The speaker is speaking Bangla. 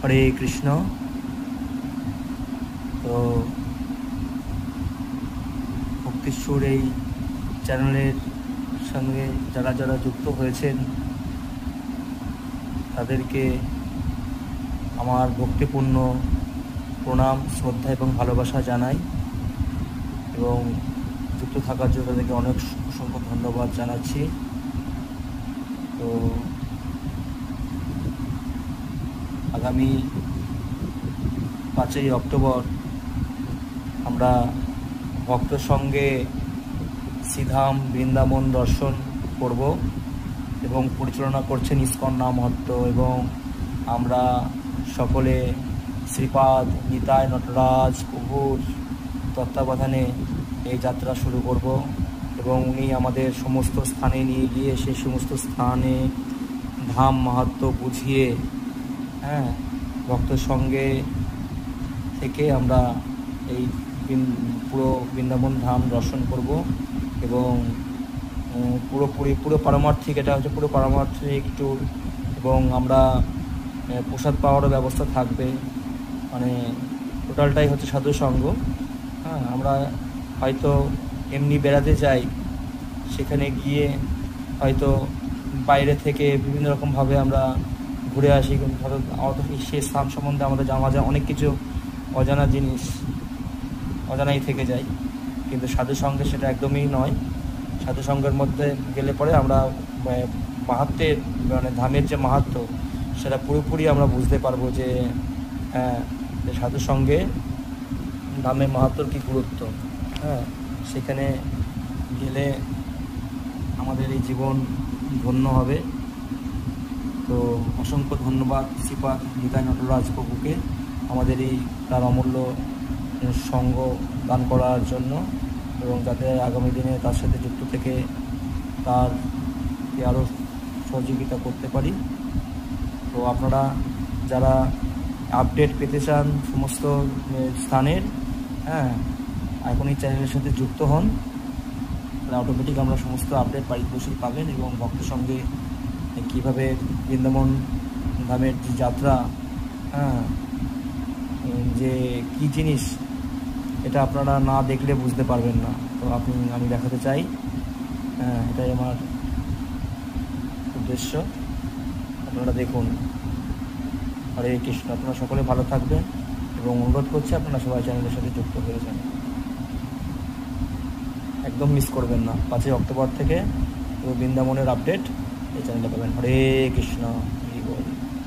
হরে কৃষ্ণ। তো ভক্তির এই চ্যানেলের সঙ্গে যারা যারা যুক্ত হয়েছেন তাদেরকে আমার ভক্তিপূর্ণ প্রণাম, শ্রদ্ধা এবং ভালোবাসা জানাই এবং যুক্ত থাকার জন্য তাদেরকে অনেক অসংখ্য ধন্যবাদ জানাচ্ছি। তো আগামী 5ই অক্টোবর আমরা ভক্ত সঙ্গে শ্রীধাম বৃন্দাবন দর্শন করব এবং পরিচালনা করছেন ইস্কন নামহট্ট, এবং আমরা সকলে শ্রীপাদ নিতাই নটরাজ প্রভুর তত্ত্বাবধানে এই যাত্রা শুরু করব এবং উনি আমাদের সমস্ত স্থানে নিয়ে গিয়ে সেই সমস্ত স্থানে ধাম মাহাত্ম্য বুঝিয়ে ভক্ত সঙ্গে থেকে আমরা এই পুরো বৃন্দাবন ধাম দর্শন করব এবং পুরো পারমার্থিক, এটা হচ্ছে পুরো পারমার্থিক ট্যুর। এবং আমরা প্রসাদ পাওয়ারও ব্যবস্থা থাকবে, মানে টোটালটাই হচ্ছে সাধু সঙ্গ। আমরা হয়তো এমনি বেড়াতে যাই, সেখানে গিয়ে হয়তো বাইরে থেকে বিভিন্ন রকমভাবে আমরা ঘুরে আসি, ধরো সেই স্থান সম্বন্ধে আমাদের জানা যায় অনেক কিছু অজানা জিনিস অজানাই থেকে যায়, কিন্তু সাধু সঙ্গে সেটা একদমই নয়। সাধু সঙ্গের মধ্যে গেলে পরে আমরা মাহাত্ম্যের, মানে ধামের যে মাহাত্ম্য সেটা পুরোপুরি আমরা বুঝতে পারবো যে সাধু সঙ্গে ধামের মাহাত্ম্যর কী গুরুত্ব। সেখানে গেলে আমাদের এই জীবন ধন্য হবে। তো অসংখ্য ধন্যবাদ শ্রীপাদ নিতাই নটরাজ প্রভুকে আমাদের এই তার অমূল্য সঙ্গ দান করার জন্য, এবং যাতে আগামী দিনে তার সাথে যুক্ত থেকে তারকে আরও সহযোগিতা করতে পারি। তো আপনারা যারা আপডেট পেতে চান সমস্ত স্থানের, এখন এই চ্যানেলের সাথে যুক্ত হন, তাহলে অটোমেটিক আমরা সমস্ত আপডেট বাড়িতে বসেই পাবেন। এবং ভক্তের সঙ্গে কীভাবে বৃন্দাবন ধামের যে যাত্রা, যে কী জিনিস, এটা আপনারা না দেখলে বুঝতে পারবেন না। তো আমি দেখাতে চাই, এটাই আমার উদ্দেশ্য। আপনারা দেখুন। হরে কৃষ্ণ। আপনারা সকলে ভালো থাকবেন এবং অনুরোধ করছি আপনারা সবাই চ্যানেলের সাথে যুক্ত হয়ে যান, একদম মিস করবেন না। 5ই অক্টোবর থেকে বৃন্দাবনের আপডেট এই চ্যানেলে পাবেন। হরে কৃষ্ণ।